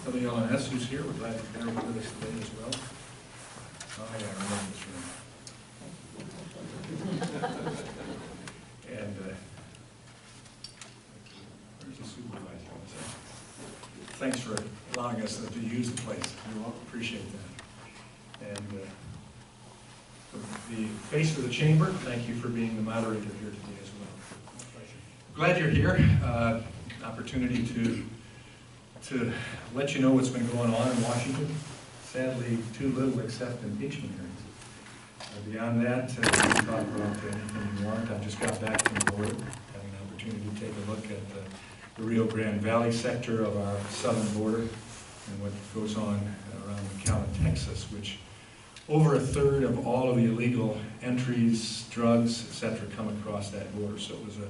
WLNS who's here. We're glad that they're with us today as well. Oh yeah, I remember this room. And where's the supervisor? Thanks for allowing us to use the place. We appreciate that. And the face of the chamber, thank you for being the moderator here today as well. Glad you're here. Opportunity to let you know what's been going on in Washington. Sadly, too little except impeachment hearings. Beyond that, we can talk about anything you want. I just got back from Florida, having an opportunity to take a look at the Rio Grande Valley sector of our southern border and what goes on around McAllen, Texas, which over a third of all of the illegal entries, drugs, etc., come across that border. So it was a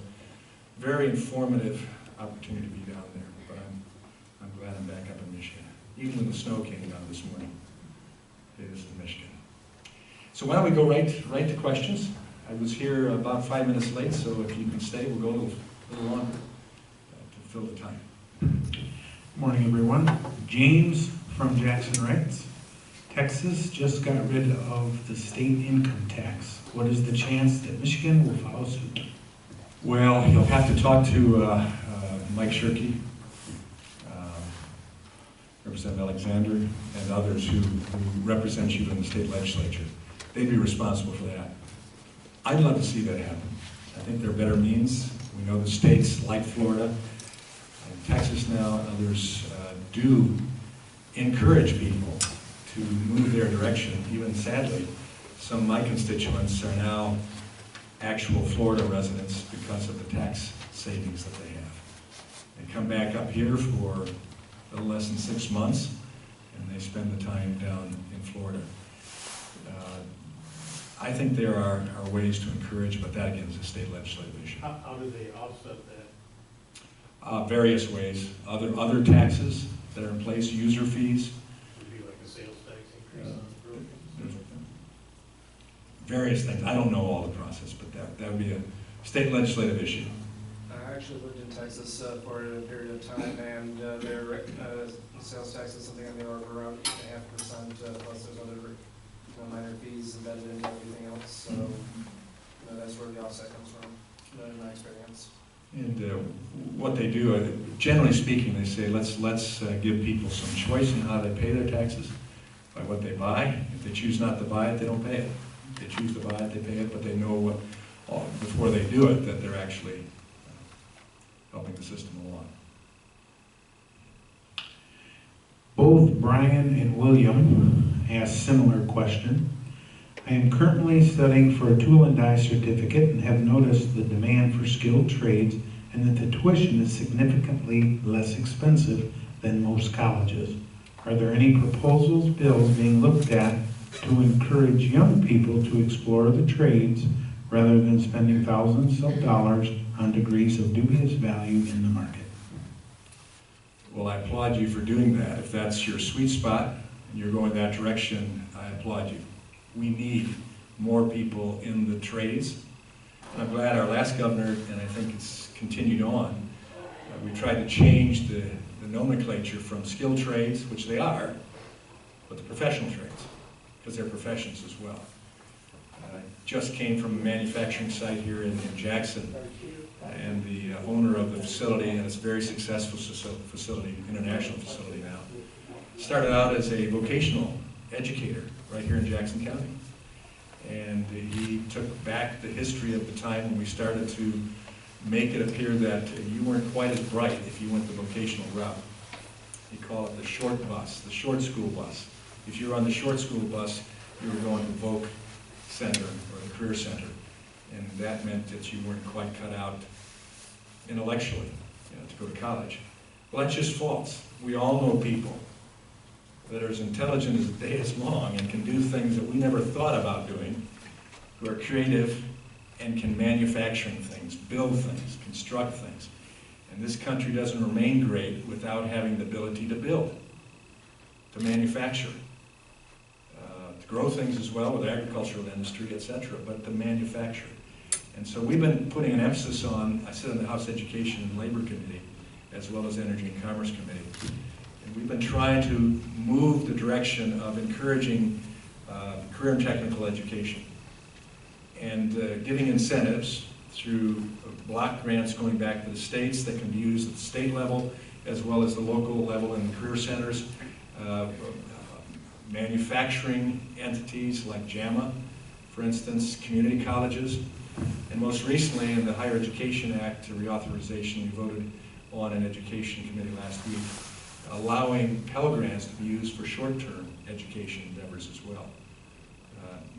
very informative opportunity to be down there. But I'm glad I'm back up in Michigan. Even when the snow came down this morning, it is in Michigan. So why don't we go right to questions? I was here about 5 minutes late, so if you can stay, we'll go a little longer to fill the time. Good morning, everyone. James from Jackson writes, Texas just got rid of the state income tax. What is the chance that Michigan will follow suit? Well, you'll have to talk to Mike Shirkey, Representative Alexander, and others who represent you in the state legislature. They'd be responsible for that. I'd love to see that happen. I think there are better means. We know the states like Florida and Texas now and others do encourage people to move their direction. Even sadly, some of my constituents are now actual Florida residents because of the tax savings that they have. They come back up here for a little less than 6 months, and they spend the time down in Florida. I think there are ways to encourage, but that again is a state legislative issue. How do they offset that? Various ways. Other taxes that are in place, user fees. Would it be like a sales tax increase on groceries? Various things. I don't know all the process, but that would be a state legislative issue. I actually lived in Texas for a period of time, and their sales tax is something on the order of around 8.5%, plus there's other minor fees embedded into everything else. So that's where the offset comes from, in my experience. And what they do, generally speaking, they say let's give people some choice in how they pay their taxes by what they buy. If they choose not to buy it, they don't pay it. If they choose to buy it, they pay it. But they know before they do it that they're actually helping the system along. Both Brian and William asked similar question. I am currently studying for a tool and die certificate and have noticed the demand for skilled trades and that the tuition is significantly less expensive than most colleges. Are there any proposals, bills being looked at to encourage young people to explore the trades rather than spending thousands of dollars on degrees of dubious value in the market? Well, I applaud you for doing that. If that's your sweet spot and you're going that direction, I applaud you. We need more people in the trades. And I'm glad our last governor, and I think it's continued on, we tried to change the nomenclature from skilled trades, which they are, but the professional trades, because they're professions as well. I just came from a manufacturing site here in Jackson, and the owner of the facility, and it's a very successful facility, international facility now, started out as a vocational educator right here in Jackson County. And he took back the history of the time when we started to make it appear that you weren't quite as bright if you went the vocational route. He called it the short bus, the short school bus. If you were on the short school bus, you were going to the Voc Center or the Career Center. And that meant that you weren't quite cut out intellectually, to go to college. Well, that's just false. We all know people that are as intelligent as the day is long and can do things that we never thought about doing, who are creative and can manufacture things, build things, construct things. And this country doesn't remain great without having the ability to build, to manufacture, to grow things as well with the agricultural industry, etc., but to manufacture. And so we've been putting an emphasis on, I sit on the House Education and Labor Committee, as well as Energy and Commerce Committee, And we've been trying to move the direction of encouraging career and technical education and giving incentives through block grants going back to the states that can be used at the state level as well as the local level in the career centers. Manufacturing entities like JAMA, for instance, community colleges, and most recently in the Higher Education Act reauthorization we voted on in Education Committee last week, allowing Pell Grants to be used for short-term education endeavors as well.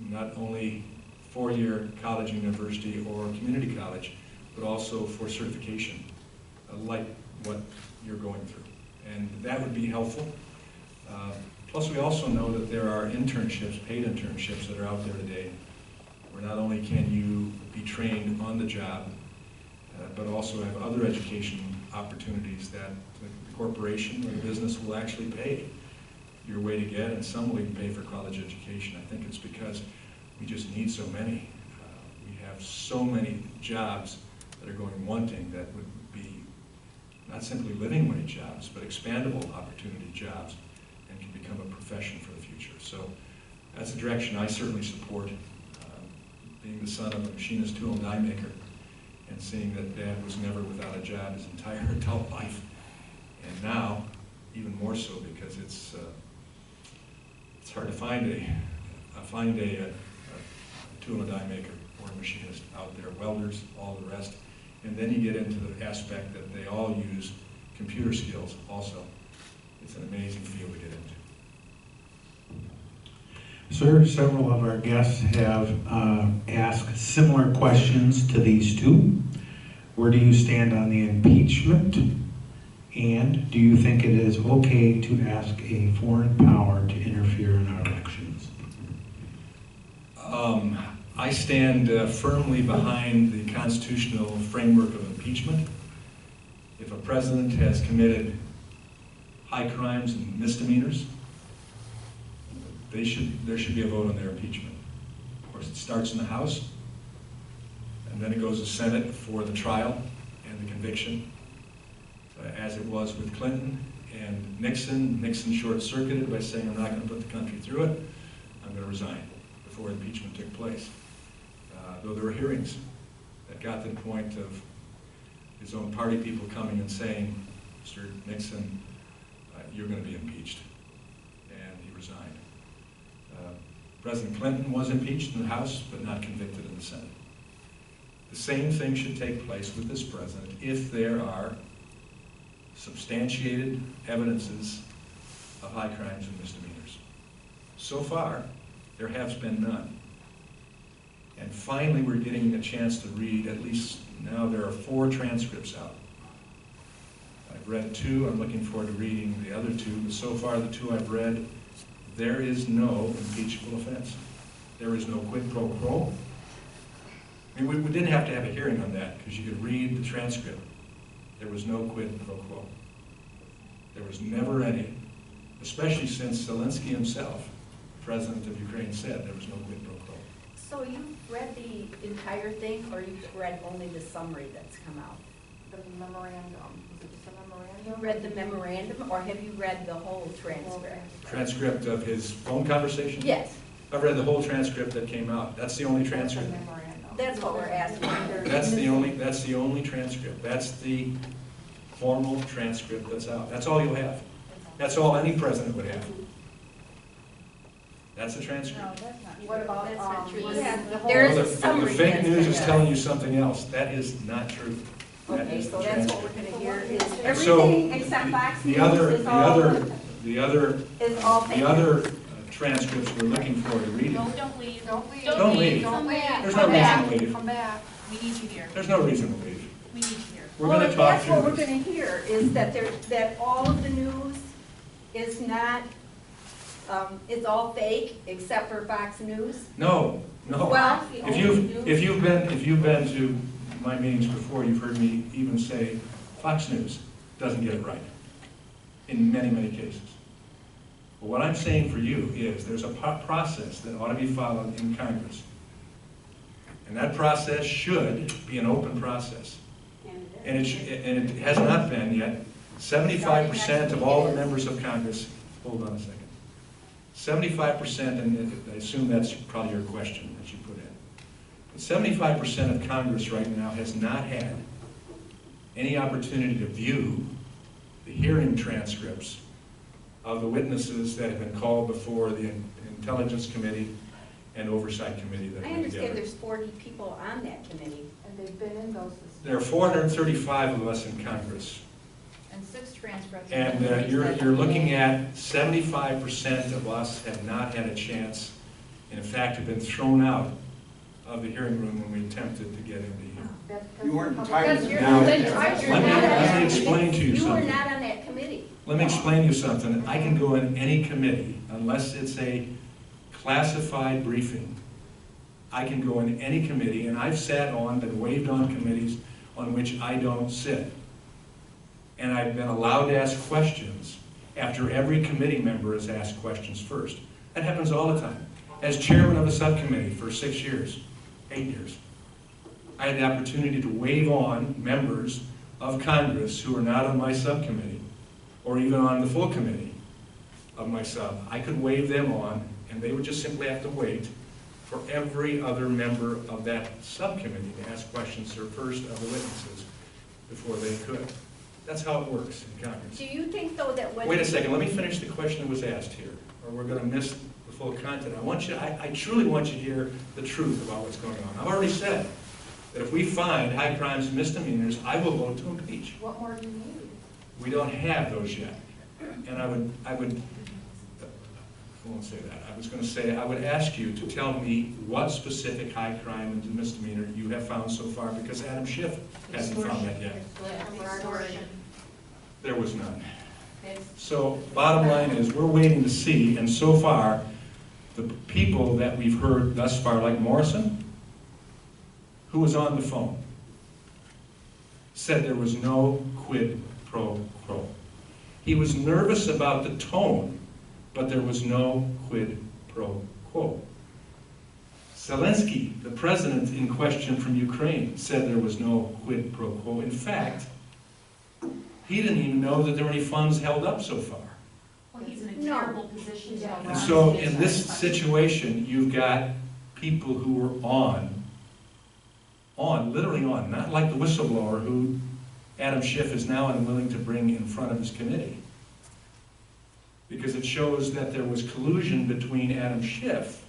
Not only four-year college and university or community college, but also for certification, like what you're going through. And that would be helpful. Plus, we also know that there are internships, paid internships that are out there today, where not only can you be trained on the job, but also have other education opportunities that the corporation or the business will actually pay your way to get, and some will even pay for college education. I think it's because we just need so many. We have so many jobs that are going wanting that would be not simply living wage jobs, but expandable opportunity jobs, and can become a profession for the future. So that's a direction I certainly support. Being the son of a machinist, tool and die maker, and seeing that Dad was never without a job his entire adult life, and now even more so because it's hard to find a tool and die maker or a machinist out there, welders, all the rest, and then you get into the aspect that they all use computer skills also. It's an amazing field to get into. Sir, several of our guests have asked similar questions to these two. Where do you stand on the impeachment? And do you think it is okay to ask a foreign power to interfere in our elections? I stand firmly behind the constitutional framework of impeachment. If a president has committed high crimes and misdemeanors, there should be a vote on their impeachment. Of course, it starts in the House, and then it goes to Senate for the trial and the conviction, as it was with Clinton and Nixon. Nixon short-circuited by saying, I'm not going to put the country through it, I'm going to resign, before impeachment took place. Though there were hearings that got to the point of his own party people coming and saying, Mr. Nixon, you're going to be impeached. And he resigned. President Clinton was impeached in the House, but not convicted in the Senate. The same thing should take place with this president if there are substantiated evidences of high crimes and misdemeanors. So far, there has been none. And finally, we're getting a chance to read, at least now there are 4 transcripts out. I've read 2, I'm looking forward to reading the other 2, but so far the 2 I've read, there is no impeachable offense. There is no quid pro quo. I mean, we didn't have to have a hearing on that because you could read the transcript. There was no quid pro quo. There was never any, especially since Zelensky himself, president of Ukraine, said there was no quid pro quo. So you've read the entire thing, or you've read only the summary that's come out? The memorandum, was it just a memorandum? You read the memorandum, or have you read the whole transcript? Transcript of his phone conversation? Yes, I've read the whole transcript that came out. That's the only transcript. That's a memorandum. that's what we're asking. That's the only transcript. That's the formal transcript that's out. That's all you'll have. That's all any president would have. That's a transcript. No, that's not true. What about, That's not true. the whole- There is a The summary fake news is transcript. telling you something else. That is not true. That Okay, is so the that's what transcript. we're gonna hear is And so, Everything except Fox the News other, is the all- other, the other, Is all fake. the other transcripts we're looking for to read. No, don't leave. Don't leave. Don't leave. Don't leave. There's Come no reason back. to leave. Come back. We need you here. There's no reason to leave. We need you here. We're Well, going to if talk that's what through we're this. gonna hear, is that that all of the news is not, it's all fake, except for Fox News? No, no. Well, If you've been to my meetings before, you've heard me even say Fox News doesn't get it right in many, many cases. But what I'm saying for you is there's a process that ought to be followed in Congress. And that process should be an open process. And it has not been yet 75% of all the members of Congress, hold on a second. 75%, and I assume that's probably your question that you put in. But 75% of Congress right now has not had any opportunity to view the hearing transcripts of the witnesses that have been called before the Intelligence Committee and Oversight Committee that I were understand together. there's 40 people on that committee. And they've been in those systems. There are 435 of us in Congress. And 6 transcripts. And you're looking at 75% of us have not had a chance, and in fact have been thrown out of the hearing room when we attempted to get into here. That's because You weren't the entitled public- to Now, Let me explain to you You were something. not on that committee. Let me explain to you something. I can go in any committee, unless it's a classified briefing. I can go in any committee, and I've sat on, been waived on committees on which I don't sit. And I've been allowed to ask questions after every committee member has asked questions first. That happens all the time. As chairman of a subcommittee for 6 years, 8 years, I had the opportunity to waive on members of Congress who are not on my subcommittee, or even on the full committee of my sub. I could waive them on, and they would just simply have to wait for every other member of that subcommittee to ask questions or first of the witnesses before they could. That's how it works in Congress. Do you think, though, that when... Wait a second, let me finish the question that was asked here, or we're going to miss the full content. I truly want you to hear the truth about what's going on. I've already said that if we find high crimes and misdemeanors, I will vote to impeach. What more do you need? We don't have those yet. And I won't say that. I was going to say, I would ask you to tell me what specific high crime and misdemeanor you have found so far, because Adam Schiff hasn't found that yet. Extortion. There was none. So bottom line is, we're waiting to see, and so far, the people that we've heard thus far, like Morrison, who was on the phone, said there was no quid pro quo. He was nervous about the tone, but there was no quid pro quo. Zelensky, the president in question from Ukraine, said there was no quid pro quo. In fact, he didn't even know that there were any funds held up so far. Well, he's in a No. terrible position. to And run so his in this business. situation, you've got people who were literally on, not like the whistleblower who Adam Schiff is now unwilling to bring in front of his committee. Because it shows that there was collusion between Adam Schiff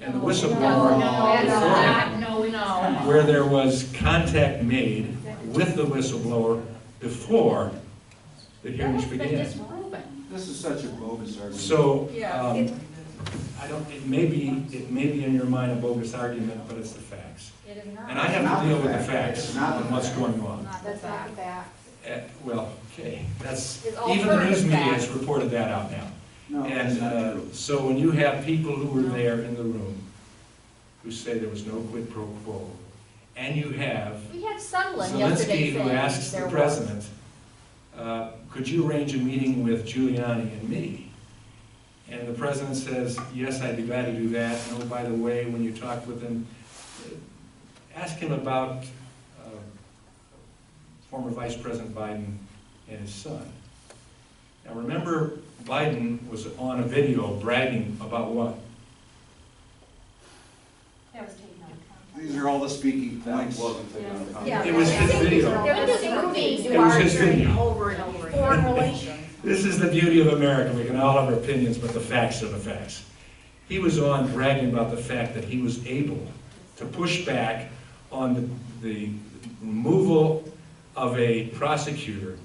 and the whistleblower beforehand, No. where there was contact made with the whistleblower before the hearings began. This is such a bogus argument. So, Yeah. I don't, it may be in your mind a bogus argument, but it's the facts. It is not. And I have to deal with the facts and what's going on. That's not the fact. Well, okay, that's, It's even the news alternative media has facts. reported that out now. No, it's not And true. so when you have people who were there in the room who say there was no quid pro quo, and you have We had Sunland yesterday Zelensky who saying asks the there was. president, could you arrange a meeting with Giuliani and me? And the president says, yes, I'd be glad to do that. And oh, by the way, when you talk with him, ask him about former Vice President Biden and his son. Now remember, Biden was on a video bragging about what? That was taken out of context. These are all the speaking points. Yeah. It was his video. There was a movie It was his video. over and over again. Foreign relations. This is the beauty of America. We can all have our opinions, but the facts are the facts. He was on bragging about the fact that he was able to push back on the removal of a prosecutor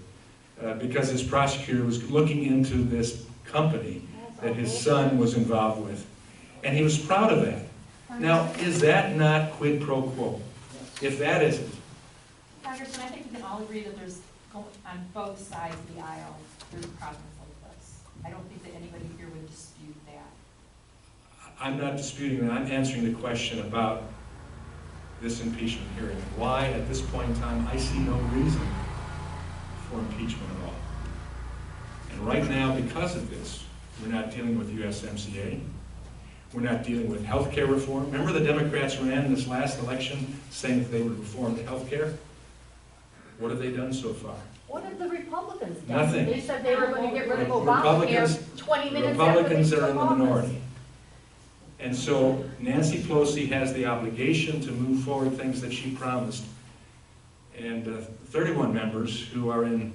because his prosecutor was looking into this company that his son was involved with. And he was proud of that. Now, is that not quid pro quo? If that isn't, Congressman, I think we can all agree that there's, on both sides of the aisle, there's problems like this. I don't think that anybody here would dispute that. I'm not disputing that. I'm answering the question about this impeachment hearing. Why, at this point in time, I see no reason for impeachment at all. And right now, because of this, we're not dealing with USMCA. We're not dealing with health care reform. Remember the Democrats ran in this last election saying that they would reform health care? What have they done so far? What did the Republicans Republicans did. Nothing. They said they were gonna get rid of Republicans- Obamacare 20 minutes after they Republicans took are in the office. minority. And so Nancy Pelosi has the obligation to move forward things that she promised. And 31 members who are in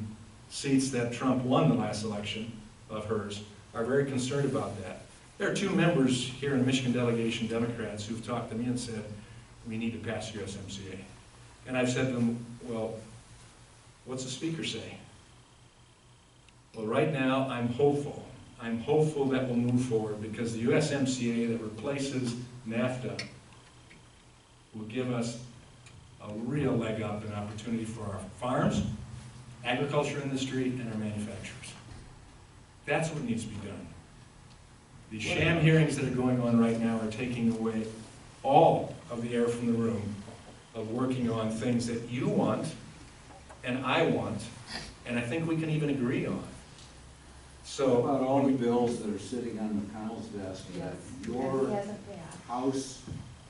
seats that Trump won the last election of hers are very concerned about that. There are 2 members here in the Michigan delegation, Democrats, who've talked to me and said, we need to pass USMCA. And I've said to them, well, what's the speaker say? Well, right now, I'm hopeful. I'm hopeful that we'll move forward because the USMCA that replaces NAFTA will give us a real leg up and opportunity for our farms, agriculture industry, and our manufacturers. That's what needs to be done. The sham hearings that are going on right now are taking away all of the air from the room of working on things that you want and I want, and I think we can even agree on. So, About all the bills that are sitting on McConnell's desk that And your he hasn't passed. House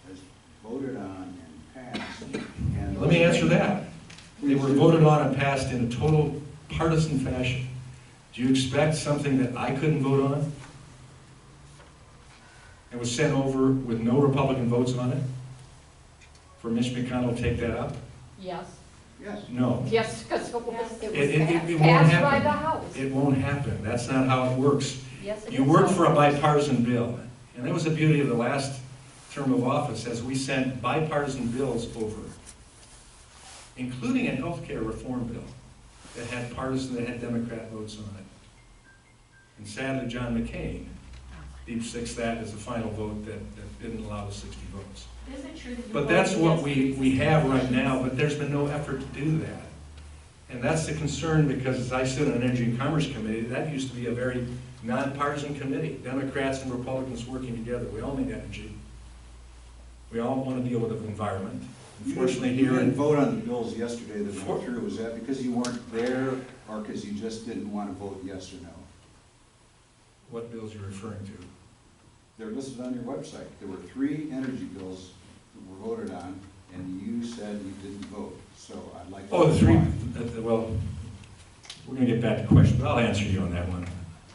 has voted on and passed. And let me answer that. They were voted on and passed in a total partisan fashion. Do you expect something that I couldn't vote on? And was sent over with no Republican votes on it? For Mitch McConnell to take that up? Yes, Yes. No. yes, because it was It won't passed by the happen. House. It won't happen. That's not how it works. Yes, it You is. work for a bipartisan bill. And that was the beauty of the last term of office, as we sent bipartisan bills over, including a healthcare reform bill that had Democrat votes on it. And sadly, John McCain deep sixed that as a final vote that didn't allow the 60 votes. Is it true that you? But that's what voted we against have right the now, but there's been no effort to do that. And that's the concern, because as I sit on an Energy and Commerce Committee, that used to be a very nonpartisan committee, Democrats and Republicans working together. We all need energy. We all want to deal with the environment. Unfortunately, You here didn't in, vote on the bills yesterday that went through. Was that because you weren't there or because you just didn't want to vote yes or no? what bills are you referring to? They're listed on your website. There were 3 energy bills that were voted on, and you said you didn't vote. So I'd like to. Oh, the 3, know why. well, we're going to get back to questions, but I'll answer you on that one.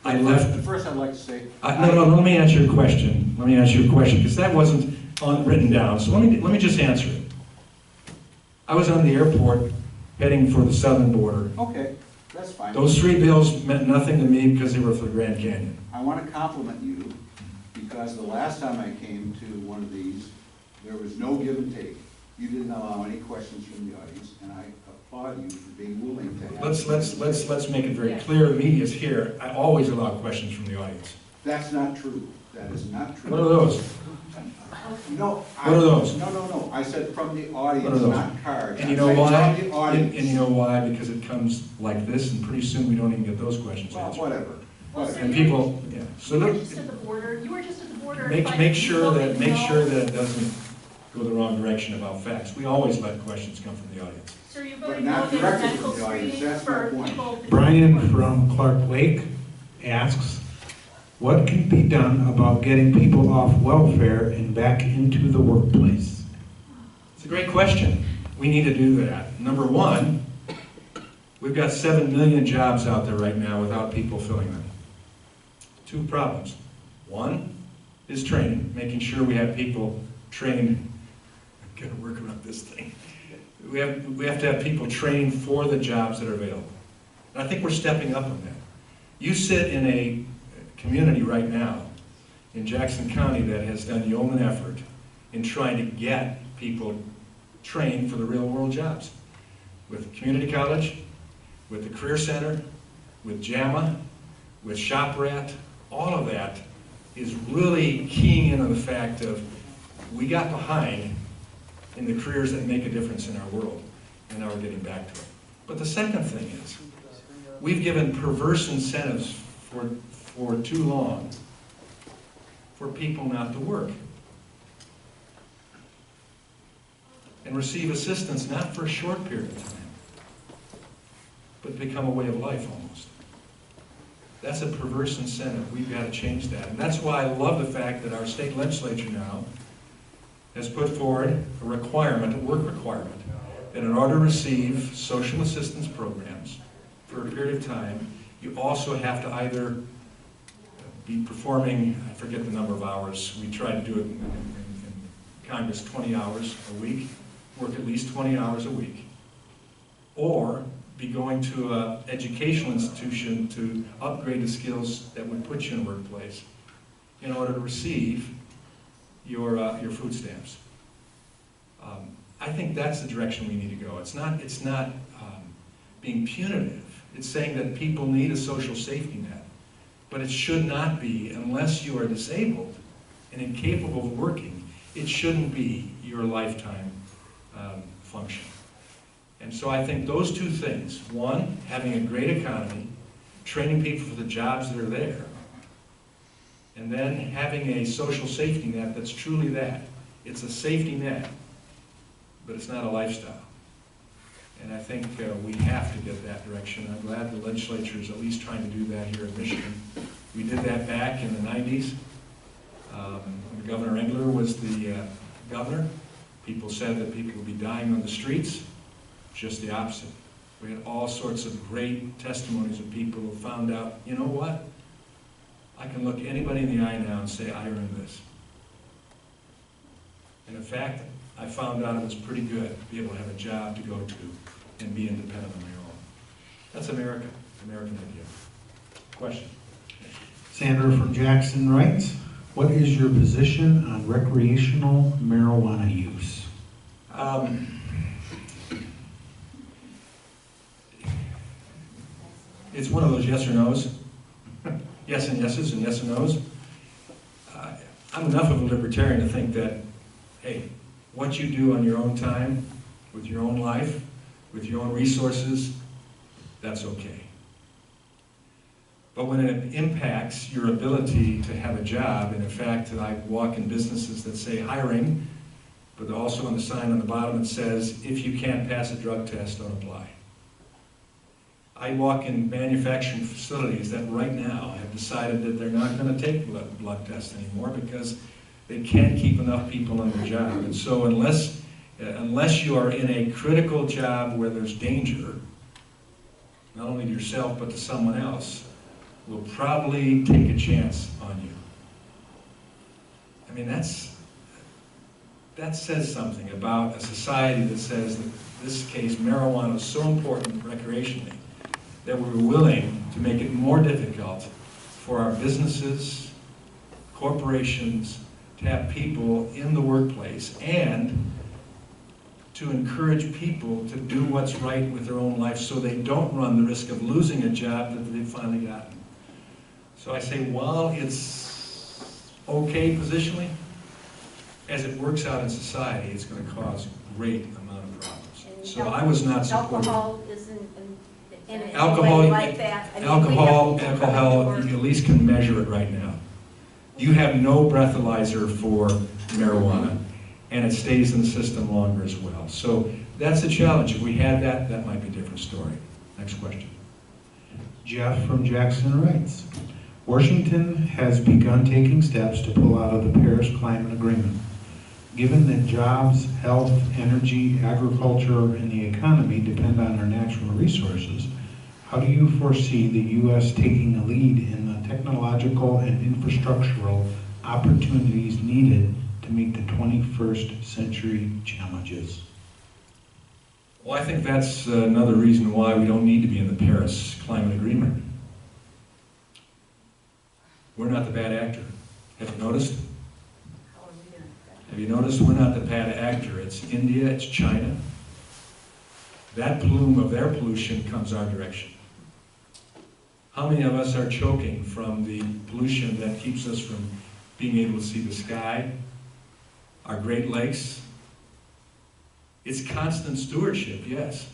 I left, First, I'd like to say. no, let me answer your question. Let me answer your question, because that wasn't written down. So let me just answer it. I was on the airport heading for the southern border. Okay, that's fine. Those 3 bills meant nothing to me because they were for the Grand Canyon. I want to compliment you, because the last time I came to one of these, there was no give and take. You didn't allow any questions from the audience, and I applaud you for being willing to have. Let's make it very clear. The media is here. I always allow questions from the audience. That's not true. That is not true. What are those? No. What are those? No. I said from the What are audience, those? not cards. And you I'm know saying why? From the audience. And you know why? Because it comes like this, and pretty soon we don't even get those questions Well, answered. whatever. Well, so And you- people, yeah. So You were look, just at the border, you were just at the border. make fighting sure people that know- it doesn't go the wrong direction about facts. We always let questions come from the audience. So you But voted not no against directly medical from the audience. screening That's my for point. people. Brian from Clark Lake asks, what can be done about getting people off welfare and back into the workplace? It's a great question. We need to do that. Number one, we've got 7 million jobs out there right now without people filling them. 2 problems. One is training, making sure we have people trained. I've got to work around this thing. We have to have people trained for the jobs that are available. And I think we're stepping up on that. You sit in a community right now in Jackson County that has done yeoman effort in trying to get people trained for the real world jobs. With community college, with the Career Center, with JAMA, with ShopRat, all of that is really keying in on the fact of we got behind in the careers that make a difference in our world, and now we're getting back to it. But the second thing is, we've given perverse incentives for too long for people not to work and receive assistance not for a short period of time, but become a way of life almost. That's a perverse incentive. We've got to change that. And that's why I love the fact that our state legislature now has put forward a requirement, a work requirement, that in order to receive social assistance programs for a period of time, you also have to either be performing, I forget the number of hours, we try to do it in Congress, 20 hours a week, work at least 20 hours a week, or be going to an educational institution to upgrade the skills that would put you in a workplace in order to receive your food stamps. I think that's the direction we need to go. It's not being punitive. It's saying that people need a social safety net, but it should not be, unless you are disabled and incapable of working, it shouldn't be your lifetime function. And so I think those two things, one, having a great economy, training people for the jobs that are there, and then having a social safety net that's truly that. It's a safety net, but it's not a lifestyle. And I think we have to get that direction. I'm glad the legislature is at least trying to do that here in Michigan. We did that back in the 90s. When Governor Engler was the governor, people said that people would be dying on the streets. Just the opposite. We had all sorts of great testimonies of people who found out, you know what? I can look anybody in the eye now and say, I earned this. And in fact, I found out it was pretty good to be able to have a job to go to and be independent on my own. That's America, American idea. Question? Sandra from Jackson writes, what is your position on recreational marijuana use? It's one of those yes or no's. Yes and yeses and yes and no's. I'm enough of a libertarian to think that, hey, what you do on your own time, with your own life, with your own resources, that's okay. But when it impacts your ability to have a job, and in fact, I walk in businesses that say hiring, but also on the sign on the bottom it says, if you can't pass a drug test, don't apply. I walk in manufacturing facilities that right now have decided that they're not going to take blood tests anymore because they can't keep enough people on the job. And so unless you are in a critical job where there's danger, not only to yourself but to someone else, will probably take a chance on you. I mean, that says something about a society that says that in this case marijuana is so important recreationally that we're willing to make it more difficult for our businesses, corporations, to have people in the workplace and to encourage people to do what's right with their own life so they don't run the risk of losing a job that they've finally gotten. So I say, while it's okay positionally, as it works out in society, it's going to cause a great amount of problems. So I was not supportive. Alcohol isn't in any Alcohol, way like that. I mean, we have alcohol, people you at least can measure it right now. You have no breathalyzer for marijuana, and it stays in the system longer as well. So that's a challenge. If we had that, that might be a different story. Next question. Jeff from Jackson writes, Washington has begun taking steps to pull out of the Paris Climate Agreement. Given that jobs, health, energy, agriculture, and the economy depend on our natural resources, how do you foresee the U.S. taking a lead in the technological and infrastructural opportunities needed to meet the 21st century challenges? Well, I think that's another reason why we don't need to be in the Paris Climate Agreement. We're not the bad actor. Have you noticed? Have you noticed we're not the bad actor? It's India, it's China. That plume of their pollution comes our direction. How many of us are choking from the pollution that keeps us from being able to see the sky, our Great Lakes? It's constant stewardship, yes.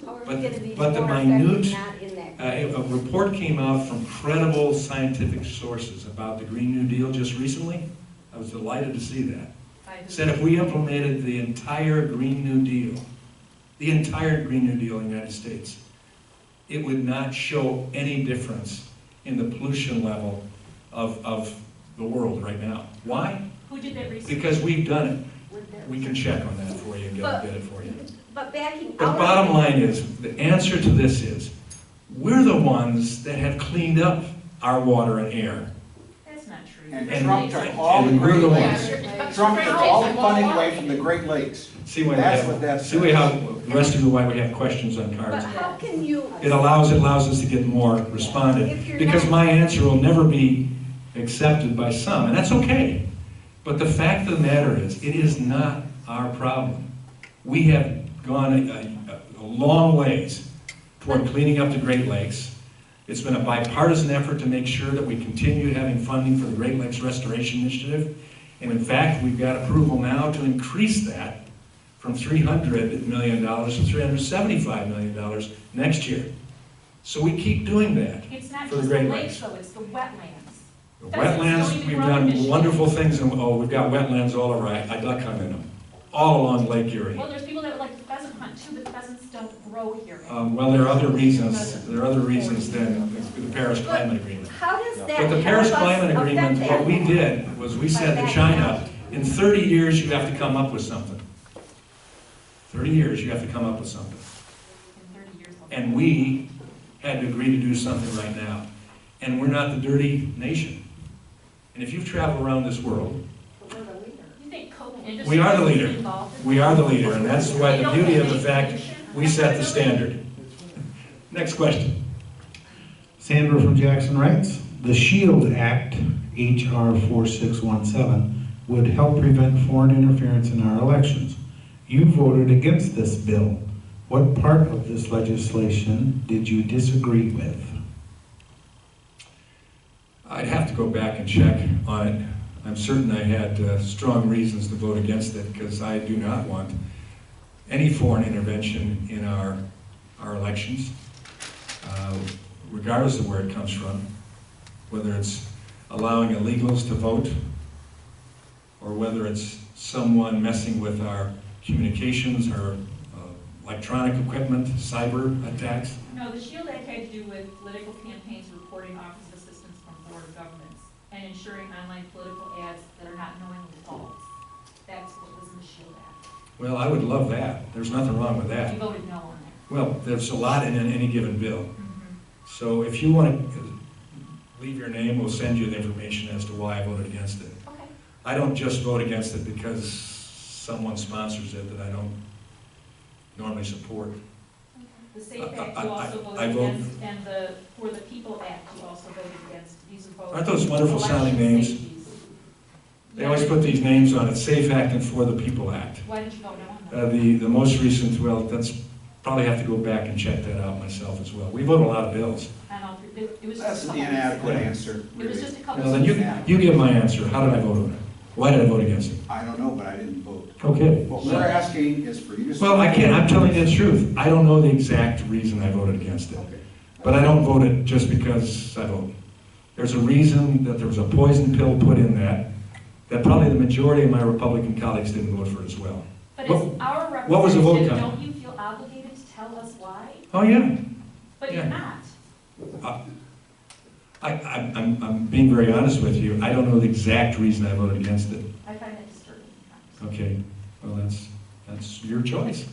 How are we But going to be the more minute, effective not in that? a report came out from credible scientific sources about the Green New Deal just recently. I was delighted to see that. Said if we implemented the entire Green New Deal in the United States, it would not show any difference in the pollution level of the world right now. Why? Who did that research? Because we've done it. We can check on that for you and get it for you. But backing The out bottom line is, the answer to this is, We're the ones that have cleaned up our water and air. That's not true. And And- Trump took all the and we're Great the Lakes. ones. Trump took all the funding away from the Great Lakes. See why we That's have, what that see says. how, the rest of you, why we have questions on But cards. how can you, It allows us to get more responded, If you're because not- my answer will never be accepted by some, and that's okay. But the fact of the matter is, it is not our problem. We have gone a long ways toward cleaning up the Great Lakes. It's been a bipartisan effort to make sure that we continue having funding for the Great Lakes Restoration Initiative. And in fact, we've got approval now to increase that from $300 million to $375 million next year. So we keep doing that. It's not For the just the Great lakes Lakes. though, it's the wetlands. The Pheasants don't wetlands, even we've grow in done Michigan. wonderful things, and, oh, we've got wetlands all around, I duck hunt in them, all along Lake Erie. Well, there's people that would like to pheasant hunt too, but pheasants don't grow here. Well, there are other reasons than the Paris Climate Agreement. how does that But the help Paris us Climate Agreement, affect what we that? did was we said to China, in 30 years, you have to come up with something. 30 years, you have to come up with something. In 30 years. And we had to agree to do something right now. And we're not the dirty nation. And if you've traveled around this world, You think coke industry we are the is leader. involved in We are the leader, and that's why They the don't beauty have of the any fact pollution? we set the standard. Next question. Sandra from Jackson writes, the SHIELD Act, HR 4617, would help prevent foreign interference in our elections. You voted against this bill. What part of this legislation did you disagree with? I'd have to go back and check on it. I'm certain I had strong reasons to vote against it, because I do not want any foreign intervention in our elections, regardless of where it comes from, whether it's allowing illegals to vote, or whether it's someone messing with our communications, our electronic equipment, cyber attacks. No, the SHIELD Act had to do with political campaigns reporting Office of Assistance from foreign governments and ensuring online political ads that are not knowingly false. That's what was in the SHIELD Act. Well, I would love that. There's nothing wrong with that. You voted no on that. Well, there's a lot in any given bill. Mhm. So if you want to leave your name, we'll send you the information as to why I voted against it. Okay. I don't just vote against it because someone sponsors it that I don't normally support. The SAFE Act I- you also I voted vote- against, and the For the People Act you also voted against. These are both. Aren't those wonderful sounding election names? safeties. They always put these names on it, SAFE Act and For the People Act. Why did you vote no on them? The most recent, well, that's, probably have to go back and check that out myself as well. We vote a lot of bills. On all three- it was That's just a an couple. inadequate Yeah. answer, It was really. just a couple. Well, then you give my answer. How did I vote on it? Why did I vote against it? I don't know, but I didn't vote. Okay. What we're asking is for you to. Well, I can't, I'm telling you the truth. I don't know the exact reason I voted against it. Okay. But I don't vote it just because I vote. There's a reason that there was a poison pill put in that probably the majority of my Republican colleagues didn't vote for as well. But What- as our what was the vote representative, count? don't you feel obligated to tell us why? Oh, yeah. But Yeah. you're not. I'm being very honest with you. I don't know the exact reason I voted against it. I find that disturbing. Okay, well, that's your choice.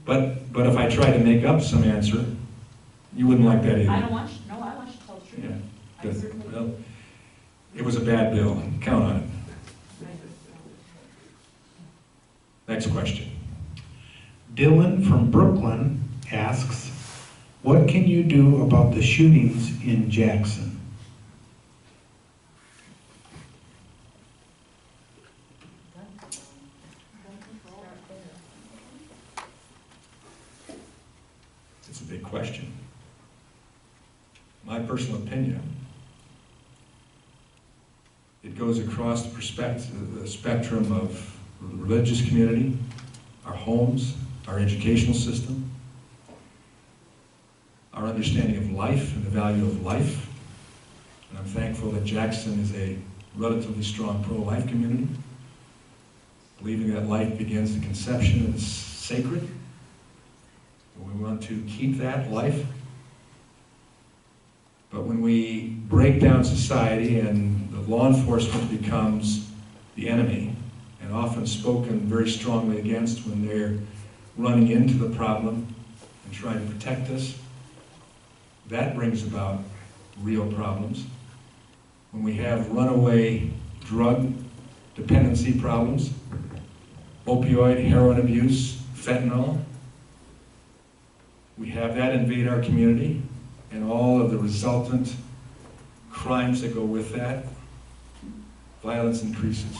But if I try to make up some answer, you wouldn't like that either. I don't want you, no, I want you to tell the truth. Yeah, I good. certainly Well, it was a bad bill. Count on it. Next question. Dylan from Brooklyn asks, what can you do about the shootings in Jackson? It's a big question. My personal opinion, it goes across the spectrum of the religious community, our homes, our educational system, our understanding of life and the value of life. And I'm thankful that Jackson is a relatively strong pro-life community, believing that life begins at conception and is sacred. And we want to keep that life. But when we break down society and the law enforcement becomes the enemy, and often spoken very strongly against when they're running into the problem and trying to protect us, that brings about real problems. When we have runaway drug dependency problems, opioid, heroin abuse, fentanyl, we have that invade our community and all of the resultant crimes that go with that, violence increases.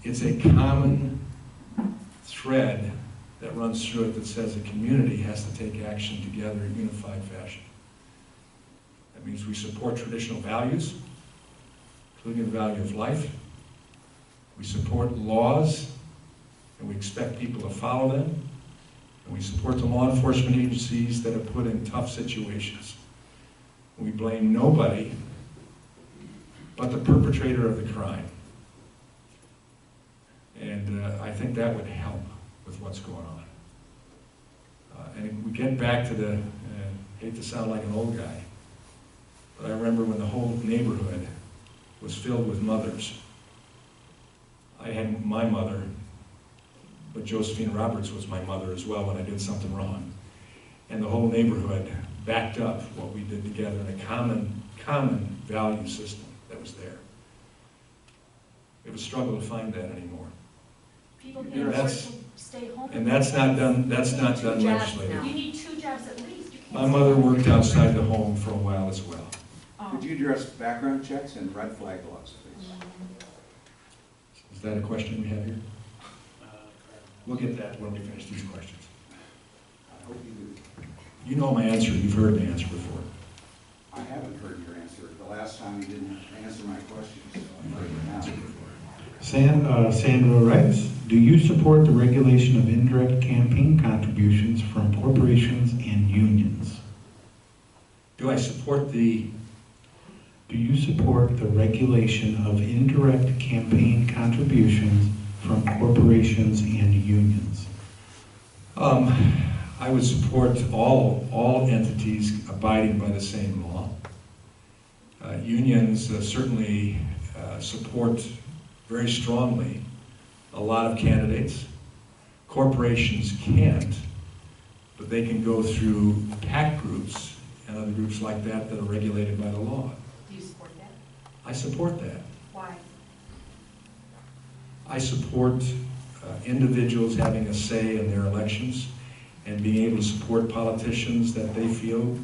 It's a common thread that runs through it that says a community has to take action together in unified fashion. That means we support traditional values, including the value of life. We support laws, and we expect people to follow them. And we support the law enforcement agencies that are put in tough situations. We blame nobody but the perpetrator of the crime. And I think that would help with what's going on. And we get back to the, hate to sound like an old guy, but I remember when the whole neighborhood was filled with mothers. I had my mother, but Josephine Roberts was my mother as well when I did something wrong. And the whole neighborhood backed up what we did together in a common value system that was there. It was a struggle to find that anymore. People Yeah, can afford that's- to stay home. And that's not done legislatively. now. You need 2 jobs at least. You can't My stay mother home. worked outside the home for a while as well. Oh. Could you address background checks and red flag laws, please? Is that a question we have here? Uh, We'll get that when we finish these questions. I hope you do. You know my answer, you've heard my answer before. I haven't heard your answer. The last time you didn't answer my question, so I'm heard it now. Sandra writes, do you support the regulation of indirect campaign contributions from corporations and unions? Do I support the, Do you support the regulation of indirect campaign contributions from corporations and unions? I would support all entities abiding by the same law. Unions certainly support very strongly a lot of candidates. Corporations can't, but they can go through PAC groups and other groups like that that are regulated by the law. Do you support that? I support that. Why? I support individuals having a say in their elections and being able to support politicians that they feel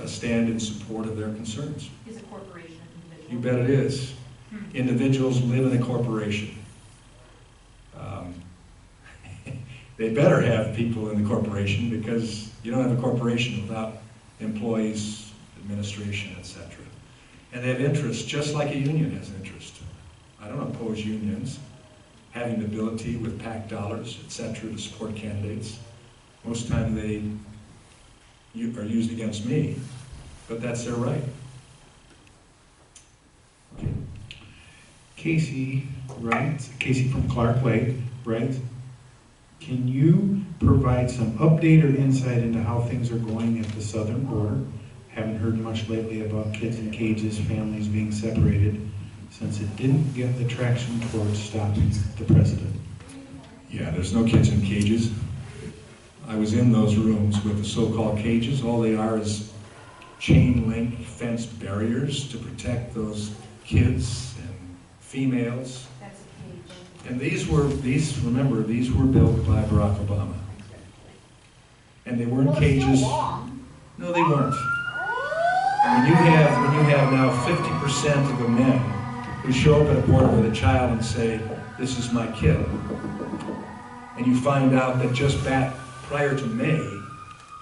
stand in support of their concerns. Is a corporation an individual? You bet it is. Individuals live in a corporation. They better have people in the corporation because you don't have a corporation without employees, administration, etc. And they have interests just like a union has interest. I don't oppose unions having the ability with PAC dollars, etc., to support candidates. Most of the time they are used against me, but that's their right. Okay. Casey writes, Casey from Clark Lake writes, can you provide some update or insight into how things are going at the southern border? Haven't heard much lately about kids in cages, families being separated, since it didn't get the traction towards stopping the president. Yeah, there's no kids in cages. I was in those rooms with the so-called cages. All they are is chain link fence barriers to protect those kids and females. That's a cage. And remember, these were built by Barack Obama. And they weren't Well, it's cages. still long. No, they weren't. When you have now 50% of the men who show up at a border with a child and say, this is my kid, and you find out that just back prior to May,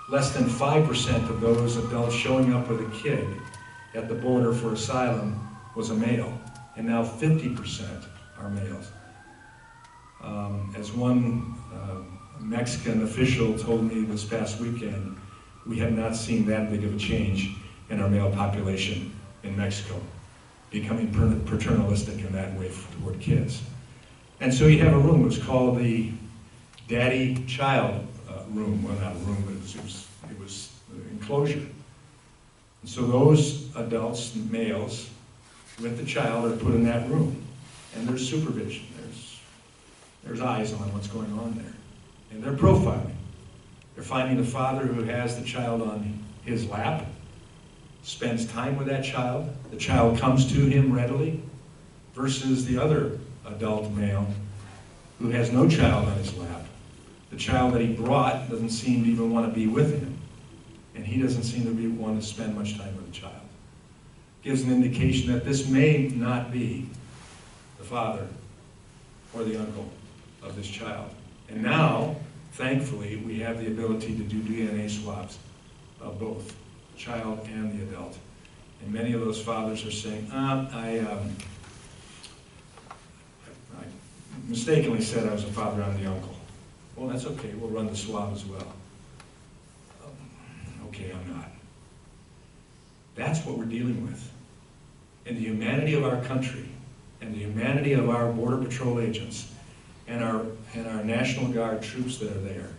less than 5% of those adults showing up with a kid at the border for asylum was a male, and now 50% are males. As one Mexican official told me this past weekend, we have not seen that big of a change in our male population in Mexico, becoming paternalistic in that way toward kids. And so you have a room, it's called the daddy-child room. Well, not a room, but it was an enclosure. And so those adults, males, with the child are put in that room. And there's supervision, there's eyes on what's going on there. And they're profiling. They're finding the father who has the child on his lap, spends time with that child, the child comes to him readily, versus the other adult male who has no child on his lap. The child that he brought doesn't seem to even want to be with him, and he doesn't seem to want to spend much time with the child. Gives an indication that this may not be the father or the uncle of this child. And now, thankfully, we have the ability to do DNA swabs of both the child and the adult. And many of those fathers are saying, I mistakenly said I was a father, I'm the uncle. Well, that's okay, we'll run the swab as well. Okay, I'm not. That's what we're dealing with. And the humanity of our country, and the humanity of our Border Patrol agents, and our National Guard troops that are there,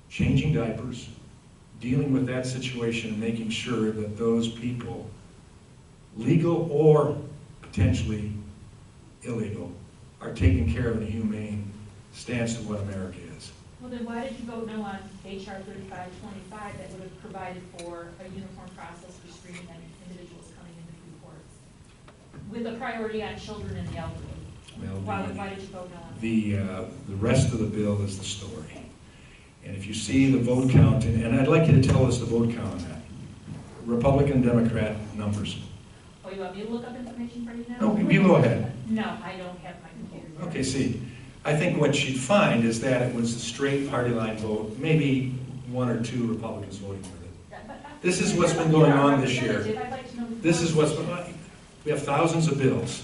changing diapers, dealing with that situation, and making sure that those people, legal or potentially illegal, are taken care of in a humane stance to what America is. Well, then why did you vote no on HR 3525 that would have provided for a uniform process for screening individuals coming into food courts? With a priority on children and the elderly. Well, Why did you vote no on that? the rest of the bill is the story. And if you see the vote count, and I'd like you to tell us the vote count on that. Republican, Democrat numbers. Oh, you want me to look up information for you now? No, you go ahead. No, I don't have my computer here. Okay, see, I think what she'd find is that it was a straight party line vote, maybe one or two Republicans voting with it. This is what's been going on this year. I'd like to know the This is what's been, we have thousands of bills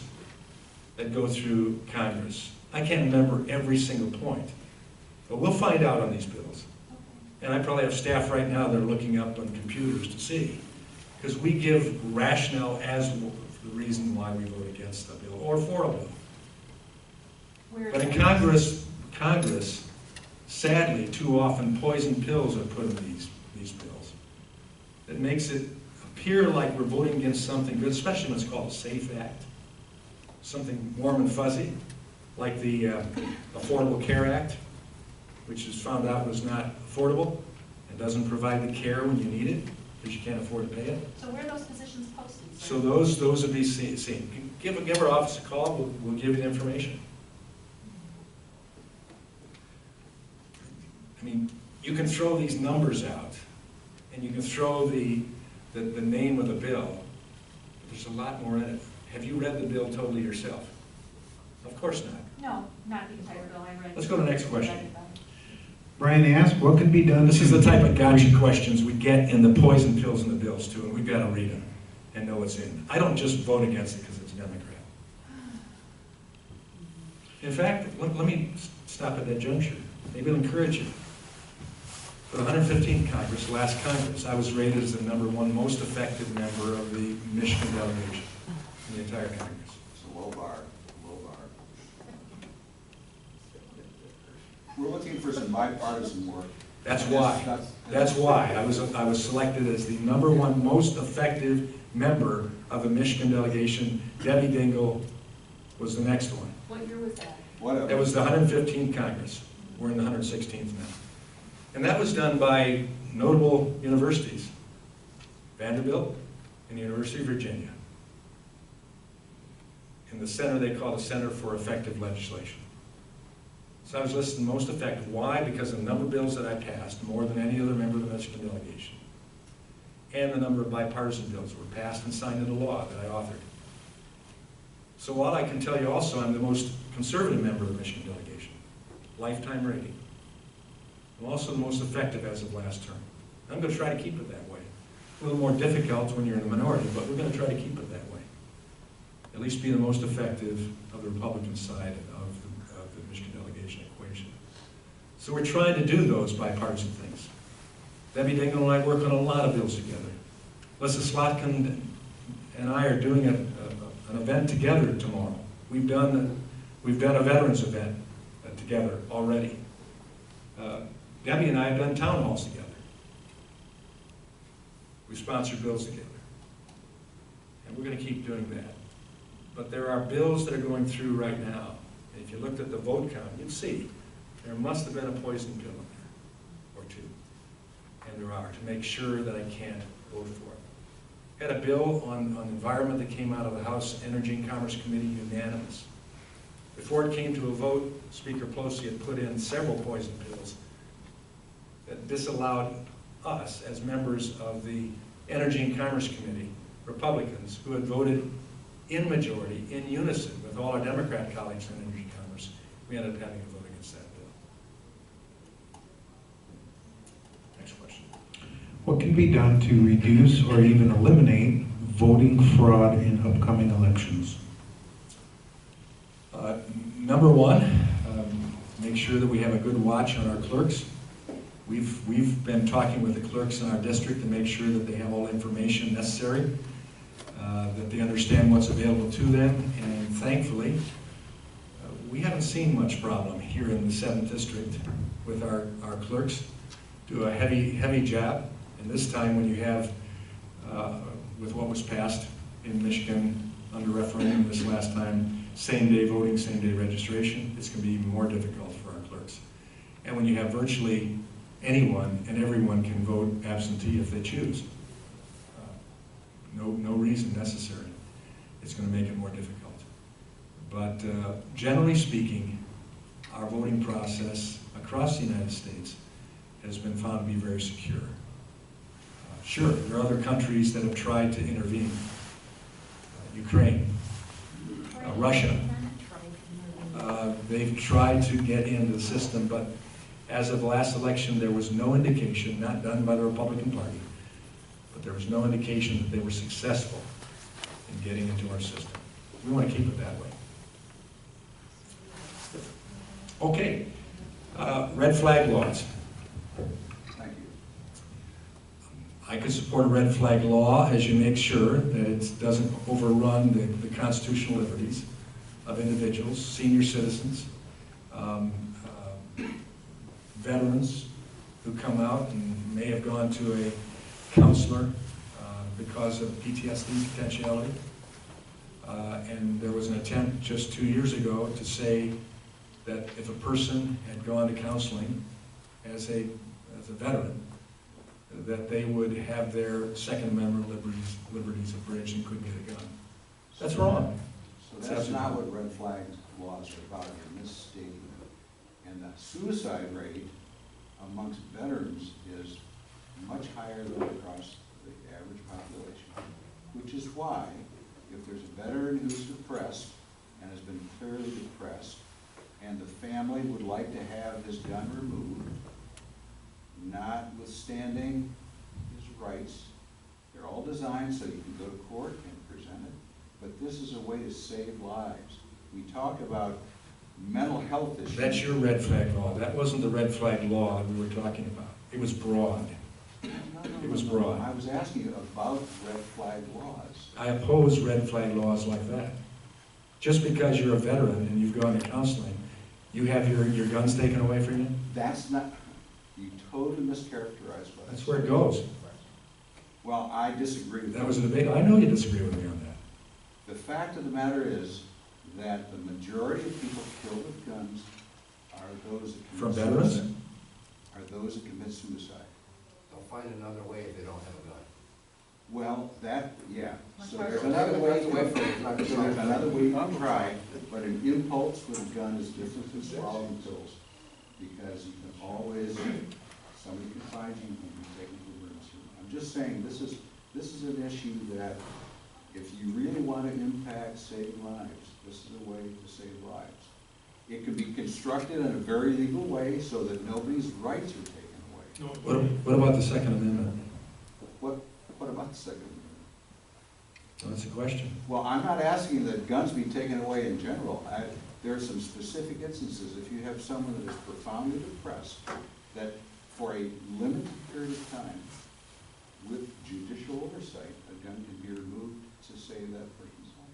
that go through Congress. I can't remember every single point, but we'll find out on these bills. And I probably have staff right now that are looking up on computers to see, because we give rationale as the reason why we vote against a bill or for a bill. But in Congress, sadly, too often poison pills are put in these bills. It makes it appear like we're voting against something good, especially when it's called a SAFE Act, something warm and fuzzy, like the Affordable Care Act, which is found out was not affordable and doesn't provide the care when you need it because you can't afford to pay it. So where are those positions posted, sir? So those would be seen. Give our office a call, we'll give you the information. I mean, you can throw these numbers out, and you can throw the name of the bill, but there's a lot more in it. Have you read the bill totally yourself? Of course not. No, not the entire bill, I read. Let's go to the next question. Brian asked, what can be done This is to... the type of gotcha questions we get in the poison pills in the bills too, and we've got to read them and know what's in. I don't just vote against it because it's a Democrat. In fact, let me stop at that juncture. Maybe it'll encourage you. For the 115th Congress, last Congress, I was rated as the #1 most effective member of the Michigan delegation in the entire Congress. It's a low bar, low bar. We're looking for some bipartisan work. That's why. That's why I was selected as the #1 most effective member of the Michigan delegation. Debbie Dingell was the next one. What year was that? Whatever. It was the 115th Congress. We're in the 116th now. And that was done by notable universities, Vanderbilt and the University of Virginia. In the center, they call the Center for Effective Legislation. So I was listed most effective. Why? Because of the number of bills that I passed, more than any other member of the Michigan delegation, and the number of bipartisan bills that were passed and signed into law that I authored. So while I can tell you also I'm the most conservative member of the Michigan delegation, lifetime rating, I'm also the most effective as of last term. I'm going to try to keep it that way. A little more difficult when you're in the minority, but we're going to try to keep it that way. At least be the most effective of the Republican side of the Michigan delegation equation. So we're trying to do those bipartisan things. Debbie Dingell and I work on a lot of bills together. Lisa Slotkin and I are doing an event together tomorrow. We've done a veterans event together already. Debbie and I have done town halls together. We sponsor bills together. And we're going to keep doing that. But there are bills that are going through right now. And if you looked at the vote count, you'd see there must have been a poison pill in there, or to. And there are, to make sure that I can't vote for it. Had a bill on environment that came out of the House Energy and Commerce Committee, unanimous. Before it came to a vote, Speaker Pelosi had put in several poison pills that disallowed us, as members of the Energy and Commerce Committee, Republicans, who had voted in majority, in unison with all our Democrat colleagues in Energy and Commerce, we ended up having to vote against that bill. Next question. What can be done to reduce or even eliminate voting fraud in upcoming elections? Number one, make sure that we have a good watch on our clerks. We've been talking with the clerks in our district to make sure that they have all the information necessary, that they understand what's available to them, and thankfully, we haven't seen much problem here in the 7th District with our clerks. Do a heavy job, and this time when you have, with what was passed in Michigan under referendum this last time, same-day voting, same-day registration, it's going to be even more difficult for our clerks. And when you have virtually anyone and everyone can vote absentee if they choose, no reason necessary, it's going to make it more difficult. But generally speaking, our voting process across the United States has been found to be very secure. Sure, there are other countries that have tried to intervene. Ukraine, Russia. They've tried to get into the system, but as of the last election, there was no indication, not done by the Republican Party, but there was no indication that they were successful in getting into our system. We want to keep it that way. Okay, red flag laws. Thank you. I could support a red flag law as you make sure that it doesn't overrun the constitutional liberties of individuals, senior citizens, veterans who come out and may have gone to a counselor because of PTSD potentiality. And there was an attempt just 2 years ago to say that if a person had gone to counseling as a veteran, that they would have their Second Amendment liberties abridged and couldn't get a gun. That's wrong. So that's not what red flag laws are about, you're misstating it. And the suicide rate amongst veterans is much higher than across the average population, which is why if there's a veteran who's depressed and has been clearly depressed, and the family would like to have his gun removed, notwithstanding his rights, they're all designed so you can go to court and present it, but this is a way to save lives. We talk about mental health issues. That's your red flag law. That wasn't the red flag law that we were talking about. It was broad. It was broad. I was asking you about red flag laws. I oppose red flag laws like that. Just because you're a veteran and you've gone to counseling, you have your guns taken away from you? That's not, you totally mischaracterized what I That's said. where it goes. Well, I disagree with That was a debate. I know you disagree with me on that. The fact of the matter is that the majority of people killed with guns are those that commit From veterans? suicide. Are those that commit suicide. They'll find another way if they don't have a gun. Well, that, yeah. So Much there's harder. another way, Take the guns away from you. so there's another way you can try, but an impulse with a gun is different than swallowing pills. Because you can always, somebody can find you, you can be taken to emergency room. I'm just saying, this is an issue that if you really want to impact saving lives, this is a way to save lives. It can be constructed in a very legal way so that nobody's rights are taken away. What about the Second Amendment? What about the Second Amendment? Well, that's a question. Well, I'm not asking that guns be taken away in general. There are some specific instances. If you have someone that is profoundly depressed, that for a limited period of time, with judicial oversight, a gun can be removed to save that person's life.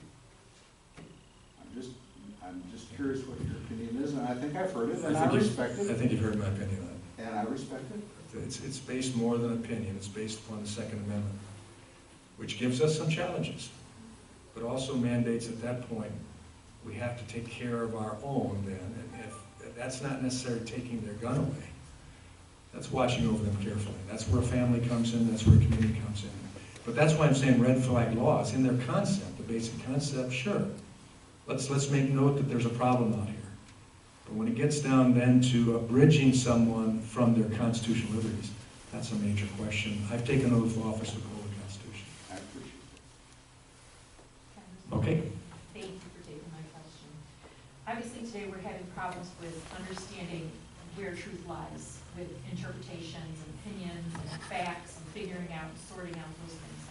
I'm just curious what your opinion is, and I think I've heard it, and I respect I it, think you've heard my opinion on it. and I respect it. It's based more than opinion. It's based upon the Second Amendment, which gives us some challenges, but also mandates at that point we have to take care of our own then. And if that's not necessarily taking their gun away, That's watching over them carefully. That's where family comes in, that's where community comes in. But that's why I'm saying red flag laws, in their concept, the basic concept, sure. Let's make note that there's a problem out here. But when it gets down then to abridging someone from their constitutional liberties, that's a major question. I've taken oath of office to uphold the Constitution. I appreciate Okay? Thank you for taking my question. Obviously, today we're having problems with understanding where truth lies, with interpretations and opinions and facts and figuring out, sorting out those things.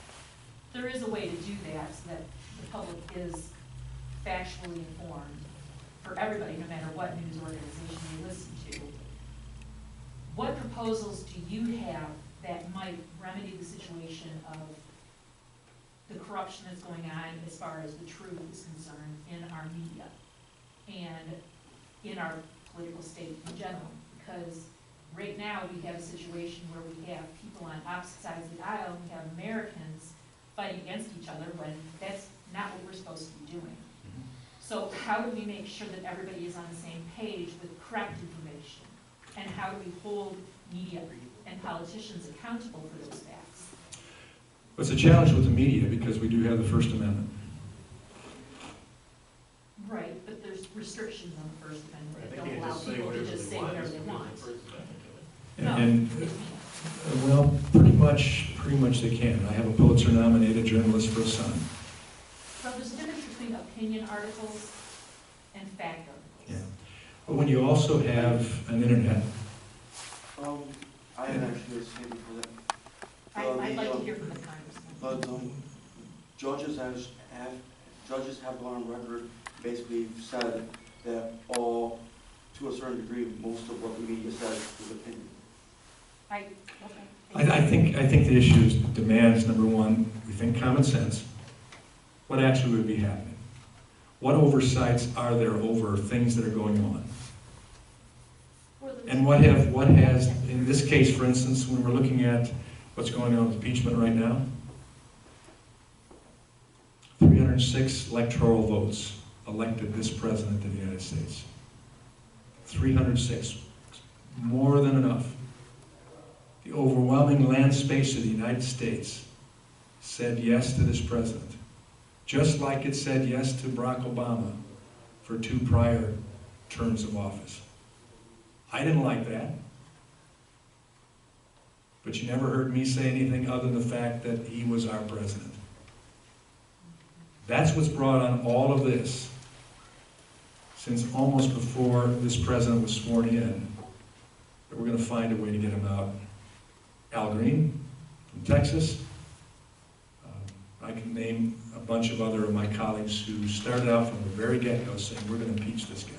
There is a way to do that so that the public is factually informed for everybody, no matter what news organization they listen to. What proposals do you have that might remedy the situation of the corruption that's going on as far as the truth is concerned in our media and in our political state in general? Because right now we have a situation where we have people on opposite sides of the aisle, we have Americans fighting against each other when that's not what we're supposed to be doing. So how do we make sure that everybody is on the same page with correct information? And how do we hold media and politicians accountable for those facts? It's a challenge with the media because we do have the First Amendment. Right, but there's restrictions on the First Amendment that They don't can't allow just say people to whatever just they say want. whatever just they because want. the First Amendment to it. No, And, they can't. well, pretty much they can. I have a Pulitzer-nominated journalist for a son. So there's a difference between opinion articles and fact articles. Yeah. But when you also have an internet, I have actually a statement for that. I'd like to hear from the congressman. But judges have gone on record, basically said that all, to a certain degree, most of what the media says is opinion. I think the issue is demands, number one, we think common sense. What actually would be happening? What oversights are there over things that are going on? And what has, in this case, for instance, when we're looking at what's going on with impeachment right now, 306 electoral votes elected this president of the United States. 306, more than enough. The overwhelming land space of the United States said yes to this president, just like it said yes to Barack Obama for 2 prior terms of office. I didn't like that, but you never heard me say anything other than the fact that he was our president. That's what's brought on all of this since almost before this president was sworn in, that we're going to find a way to get him out. Al Green from Texas. I can name a bunch of other of my colleagues who started out from the very get-go saying, we're going to impeach this guy.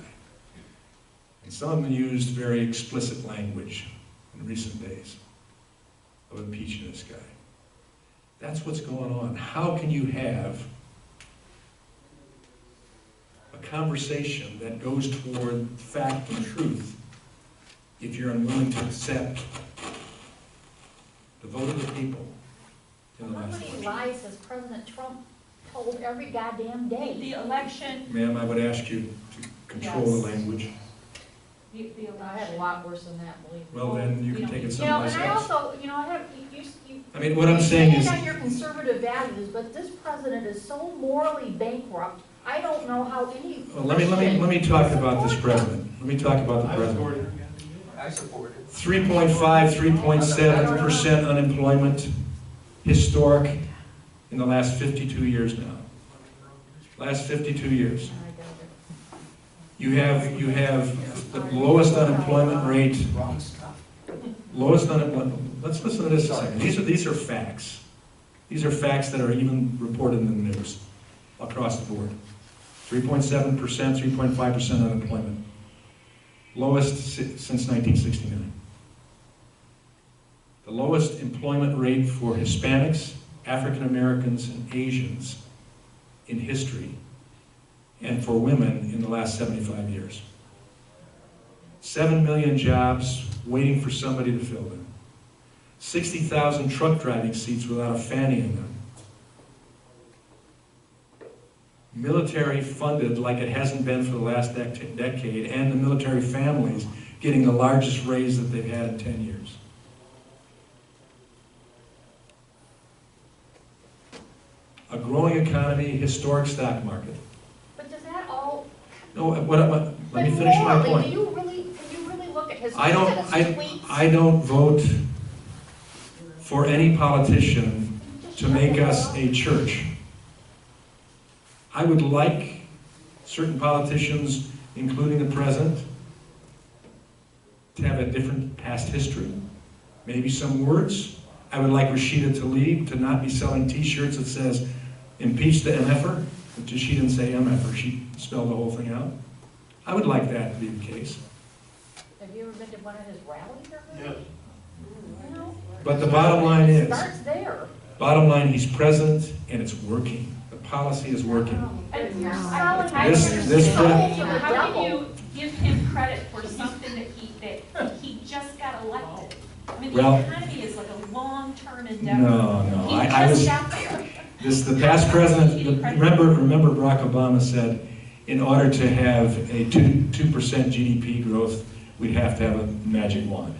And some of them used very explicit language in recent days of impeaching this guy. That's what's going on. How can you have a conversation that goes toward fact and truth if you're unwilling to accept the vote of the people in the How last many election? lies has President Trump told every goddamn day? The election, Ma'am, I would ask you to control the Yes. language. the I have a election. lot worse than that, believe me. Well, then you can take it You know, someplace and I else. also, I have, you. I mean, what I'm saying is, stand on your conservative values, but this president is so morally bankrupt, I don't know how any. well, let me talk about this Christian president. Let me talk about the I support president. it. I support it. 3.5, 3.7% unemployment, historic in the last 52 years now. Last 52 years. I doubt it. You have the lowest unemployment rate, let's listen to this a second. These are facts. These are facts that are even reported in the news across the board. 3.7%, 3.5% unemployment. Lowest since 1969. The lowest employment rate for Hispanics, African Americans, and Asians in history, and for women in the last 75 years. 7 million jobs waiting for somebody to fill them. 60,000 truck driving seats without a fanny in them. Military funded like it hasn't been for the last decade, and the military families getting the largest raise that they've had in 10 years. A growing economy, historic stock market. But does that all, No, let me finish my morally, point. can you really look at his I don't, tweets? I don't vote for any politician to make us a church. I would like certain politicians, including the president, to have a different past history. Maybe some words. I would like Rashida Tlaib to not be selling t-shirts that says, impeach the MFer, but she didn't say MFer, she spelled the whole thing out. I would like that to be the case. Have you ever been to one of his rallies or Yes. You know? But the bottom line It is, starts there. bottom line, he's president and it's working. The policy is working. And you're Selling selling. This soul pre- to the How can devil. you give him credit for something that he just got elected? I mean, the Well- economy is like a long-term endeavor. No, He I was, just got there. the past president, remember Barack Obama said, in order to have a 2% GDP growth, we'd have to have a magic wand.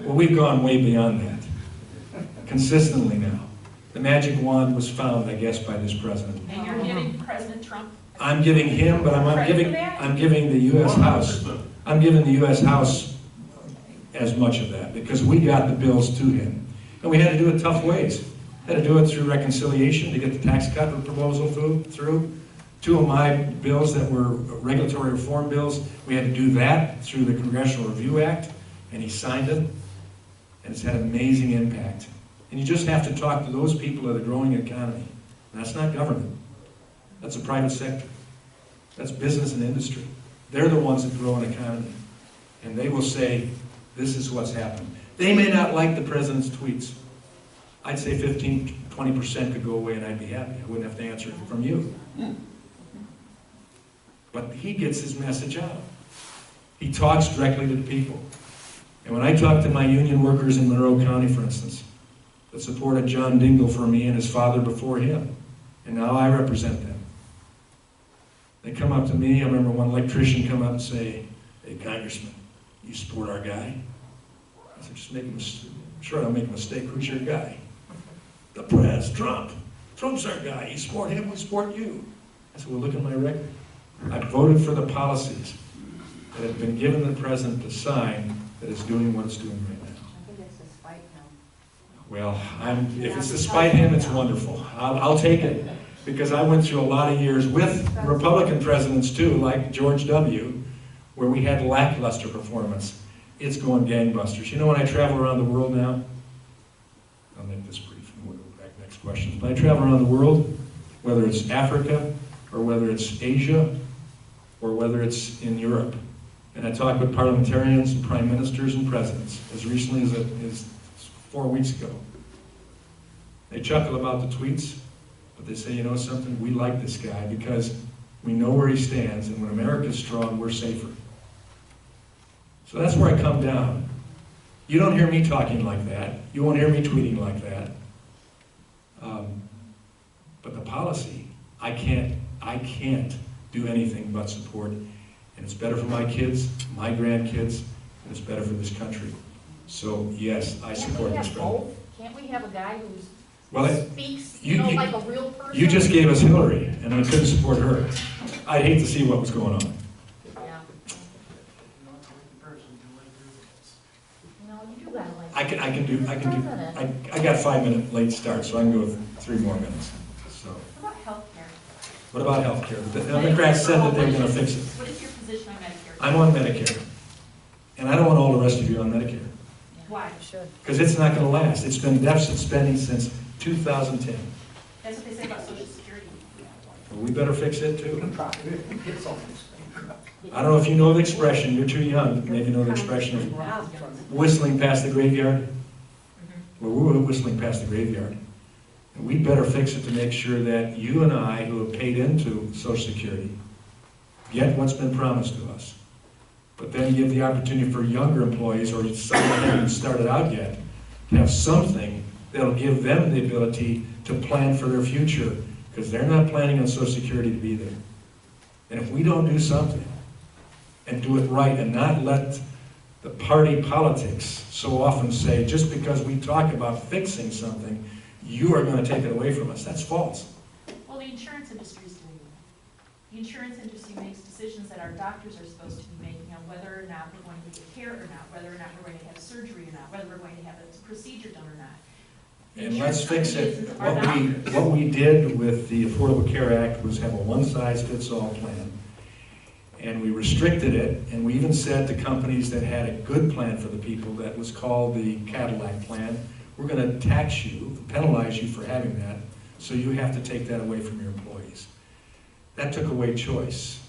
Well, we've gone way beyond that, consistently now. The magic wand was found, I guess, by this president. And you're giving President Trump. I'm giving him, but I'm giving the U.S. House. I'm giving the U.S. House as much of that because we got the bills to him, and we had to do it tough ways. Had to do it through reconciliation to get the tax cut proposal through. Two of my bills that were regulatory reform bills, we had to do that through the Congressional Review Act, and he signed it, and it's had amazing impact. And you just have to talk to those people of the growing economy. And that's not government. That's the private sector. That's business and industry. They're the ones that grow an economy. And they will say, this is what's happening. They may not like the president's tweets. I'd say 15, 20% could go away and I'd be happy. I wouldn't have to answer it from you. But he gets his message out. He talks directly to the people. And when I talk to my union workers in Monroe County, for instance, that supported John Dingell for me and his father before him, and now I represent them. They come up to me, I remember one electrician come up and say, hey, Congressman, you support our guy? I said, just make a mistake. Sure, I'll make a mistake. Who's your guy? The press, Trump. Trump's our guy. You support him, we support you. I said, well, look at my record. I voted for the policies that have been given the president to sign that is doing what it's doing right now. I think it's to spite him. Well, if it's to spite him, it's wonderful. I'll take it. Because I went through a lot of years with Republican presidents too, like George W., where we had lackluster performance. It's going gangbusters. You know, when I travel around the world now, I'll make this brief and we'll go back to next questions. When I travel around the world, whether it's Africa or whether it's Asia or whether it's in Europe, and I talk with parliamentarians and prime ministers and presidents as recently as 4 weeks ago. They chuckle about the tweets, but they say, you know something, we like this guy because we know where he stands, and when America's strong, we're safer. So that's where I come down. You don't hear me talking like that. You won't hear me tweeting like that. But the policy, I can't do anything but support. And it's better for my kids, my grandkids, and it's better for this country. So yes, I support this president. Can't we have a guy who Well, speaks, you- like a real person? you just gave us Hillary, and I couldn't support her. I'd hate to see what was going on. Yeah. No, you do gotta like. I got 5-minute late start, so I can go 3 more minutes. So, What about healthcare? what about healthcare? The Democrats said that they were gonna fix it. What is your position on Medicare? I'm on Medicare. And I don't want all the rest of you on Medicare. Why? Because it's not gonna last. It's been deficit spending since 2010. That's what they say about Social Security. Well, we better fix it too. I don't know if you know the expression, you're too young, maybe you know the expression of whistling past the graveyard. Well, we're whistling past the graveyard. And we better fix it to make sure that you and I, who have paid into Social Security, get what's been promised to us. But then give the opportunity for younger employees, or someone who hasn't started out yet, to have something that'll give them the ability to plan for their future, because they're not planning on Social Security to be there. And if we don't do something, and do it right, and not let the party politics so often say, just because we talk about fixing something, you are going to take it away from us. That's false. Well, the insurance industry is doing that. The insurance industry makes decisions that our doctors are supposed to be making on whether or not we're going to get care or not, whether or not we're going to have surgery or not, whether we're going to have a procedure done or not. The And let's insurance fix it. companies are doctors. What we did with the Affordable Care Act was have a one-size-fits-all plan. And we restricted it, and we even said to companies that had a good plan for the people, that was called the Cadillac plan, we're going to tax you, penalize you for having that, so you have to take that away from your employees. That took away choice.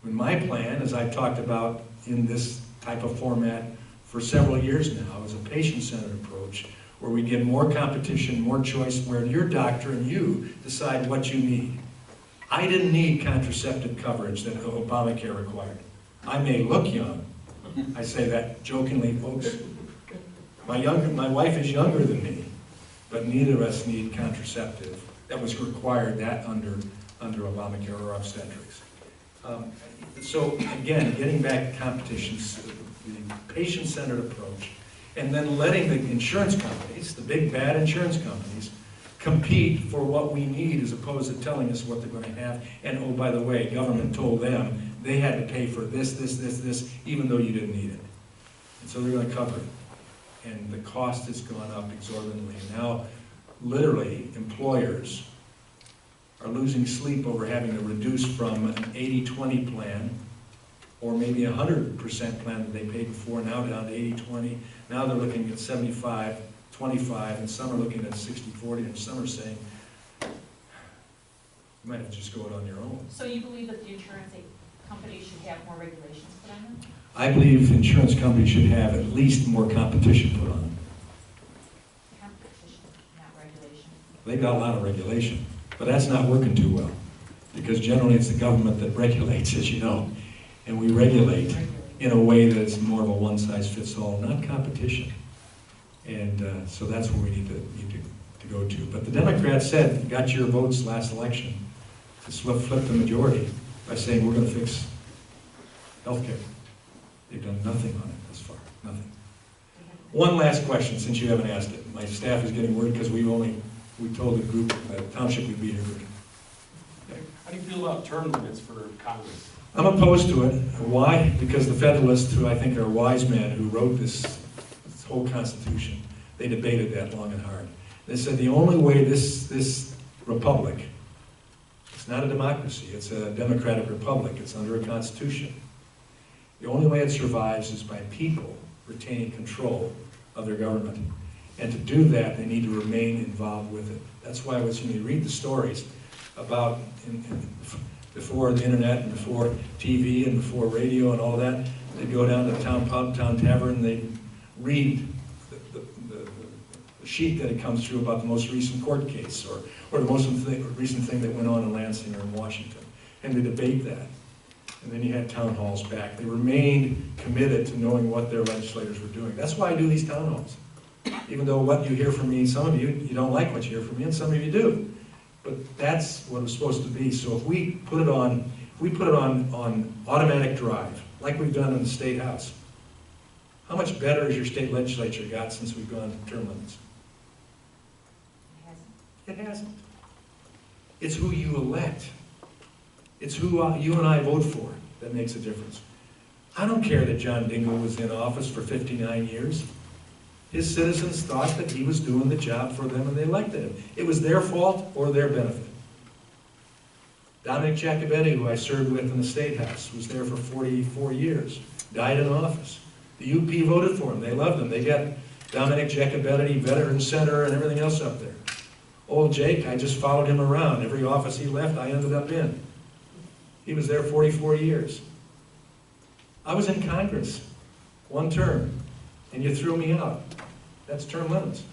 When my plan, as I've talked about in this type of format for several years now, is a patient-centered approach, where we give more competition, more choice, where your doctor and you decide what you need. I didn't need contraceptive coverage that Obamacare required. I may look young. I say that jokingly, folks. My wife is younger than me, but neither of us need contraceptive that was required that under Obamacare or obstetrics. So again, getting back to competitions, the patient-centered approach, and then letting the insurance companies, the big bad insurance companies, compete for what we need as opposed to telling us what they're going to have. And oh, by the way, government told them they had to pay for this, even though you didn't need it. And so they're going to cover it. And the cost has gone up exorbitantly. And now, literally, employers are losing sleep over having to reduce from an 80-20 plan, or maybe a 100% plan that they paid before, now down to 80-20. Now they're looking at 75-25, and some are looking at 60-40, and some are saying, you might have to just go it on your own. So you believe that the insurance companies should have more regulations put on them? I believe insurance companies should have at least more competition put on them. Competition, not regulation. They've got a lot of regulation, but that's not working too well, because generally it's the government that regulates, as you know, and we regulate in a way that's more of a one-size-fits-all, not competition. And so that's where we need to go to. But the Democrats said, got your votes last election to flip the majority by saying we're going to fix health care. They've done nothing on it thus far, nothing. One last question, since you haven't asked it. My staff is getting worried because we told the group that township would be here. How do you feel about term limits for Congress? I'm opposed to it. Why? Because the Federalists, who I think are wise men, who wrote this whole Constitution, they debated that long and hard. They said the only way this republic, it's not a democracy, it's a democratic republic, it's under a Constitution. The only way it survives is by people retaining control of their government. And to do that, they need to remain involved with it. That's why when you read the stories about before the internet and before TV and before radio and all that, they'd go down to the town pub, town tavern, they'd read the sheet that it comes through about the most recent court case or the most recent thing that went on in Lansing or in Washington. And they debate that. And then you had town halls back. They remained committed to knowing what their legislators were doing. That's why I do these town halls. Even though what you hear from me, some of you don't like what you hear from me, and some of you do. But that's what it's supposed to be. So if we put it on automatic drive, like we've done in the State House, how much better has your state legislature got since we've gone to term limits? It hasn't. It's who you elect. It's who you and I vote for that makes a difference. I don't care that John Dingell was in office for 59 years. His citizens thought that he was doing the job for them and they elected him. It was their fault or their benefit. Dominic Jacobetti, who I served with in the State House, was there for 44 years, died in office. The UP voted for him. They loved him. They got Dominic Jacobetti, Veteran Center, and everything else up there. Old Jake, I just followed him around. Every office he left, I ended up in. He was there 44 years. I was in Congress, one term, and you threw me out. That's term limits.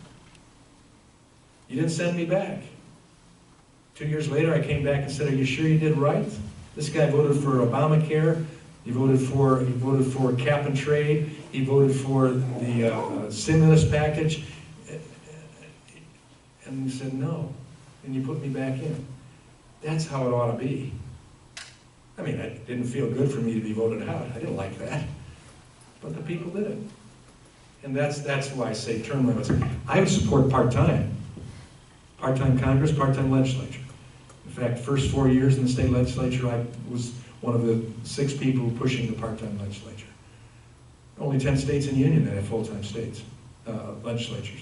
You didn't send me back. 2 years later, I came back and said, "Are you sure you did right? This guy voted for Obamacare. He voted for cap and trade. He voted for the stimulus package." And he said, "No." And you put me back in. That's how it ought to be. I mean, it didn't feel good for me to be voted out. I didn't like that. But the people did it. And that's why I say term limits. I would support part-time. Part-time Congress, part-time legislature. In fact, first 4 years in the state legislature, I was one of the 6 people pushing the part-time legislature. Only 10 states in the union that have full-time states, legislatures.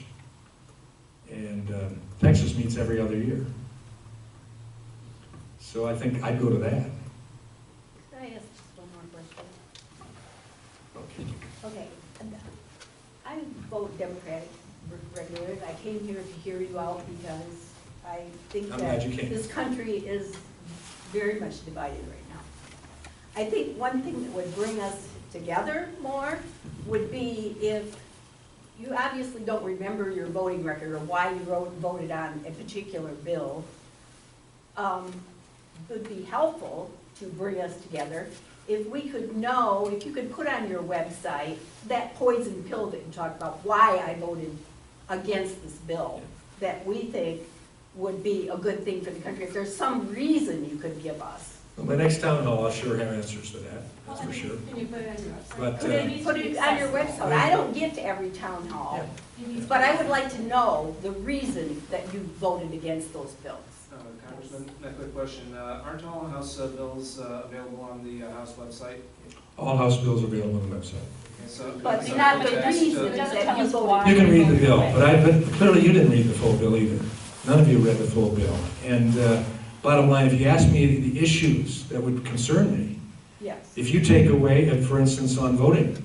And Texas meets every other year. So I think I'd go to that. Can I ask just one more question? Okay. Okay, I vote Democratic regularly. I came here to hear you out because I think I'm that glad you came. this country is very much divided right now. I think one thing that would bring us together more would be if you obviously don't remember your voting record or why you voted on a particular bill. It would be helpful to bring us together if we could know, if you could put on your website that poison pill that you talked about, why I voted against this bill, that we think would be a good thing for the country. If there's some reason you could give us. Well, my next town hall, I'll sure have answers to that, that's for sure. Can you put it on your website? But, Put it on your website. I don't get to every town hall, but I would like to know the reason that you voted against those bills. Congressman, a quick question. Aren't all House bills available on the House website? all House bills are available on the website. But not the reason that you voted. You can read the bill, but clearly you didn't read the full bill either. None of you read the full bill. And bottom line, if you ask me the issues that would concern me, Yes. if you take away, for instance, on voting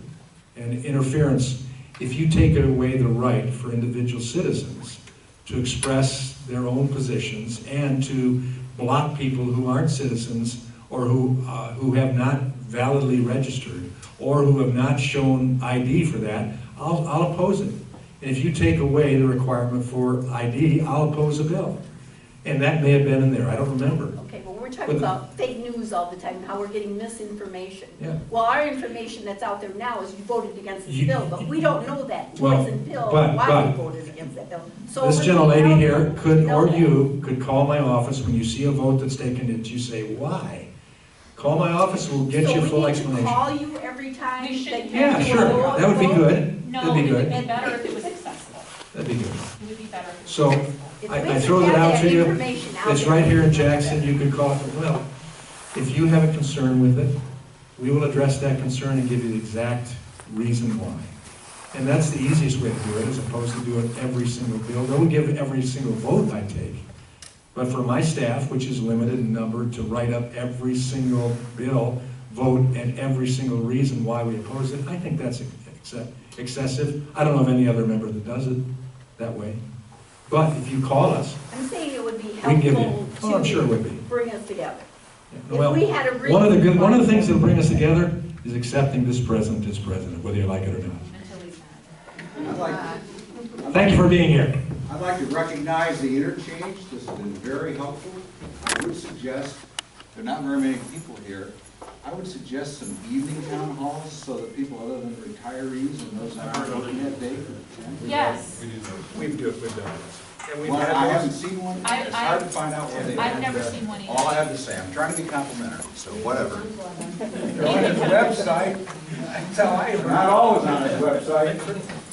and interference, if you take away the right for individual citizens to express their own positions and to block people who aren't citizens or who have not validly registered or who have not shown ID for that, I'll oppose it. And if you take away the requirement for ID, I'll oppose a bill. And that may have been in there, I don't remember. Okay, well, we're talking about fake news all the time, how we're getting misinformation. Yeah. Well, our information that's out there now is you voted against this You- bill, but we don't know that Well, poison pill, but- why we voted against that bill. So This it would gentle be lady helpful here to could, know or that. you, could call my office when you see a vote that's taken that you say, why? Call my office, we'll get you a full So we need to explanation. call you every time We should- that you Yeah, do a sure, vote? that would be good, No, that'd be it would good, be better if it was accessible. that'd be good. It would be better if it was So, accessible. If I we throw could that have out to you. information out It's there, right here in much better. Jackson, you could call it, well, if you have a concern with it, we will address that concern and give you the exact reason why. And that's the easiest way to do it, as opposed to do it every single bill. Don't give every single vote I take. But for my staff, which is limited in number, to write up every single bill, vote, and every single reason why we oppose it, I think that's excessive. I don't know of any other member that does it that way. But if you call us, I'm saying it would be we can give you, helpful oh, I'm sure it would be. to bring us together. Yeah, well, If we had a reason. one of the things that'll bring us together is accepting this president as president, whether you like it or not. Until he's not. I'd like, Thank you for being here. I'd like to recognize the interchange. This has been very helpful. I would suggest, there are not very many people here, I would suggest some evening town halls so that people other than retirees and those that aren't working that day could attend. Yes, We've done this. And we've Well, had I those. haven't seen one. It's hard to find out where they I've are. never seen one All I either. have to say, I'm trying to be complimentary, so whatever. Go on his website, that's how I. Not always on his website.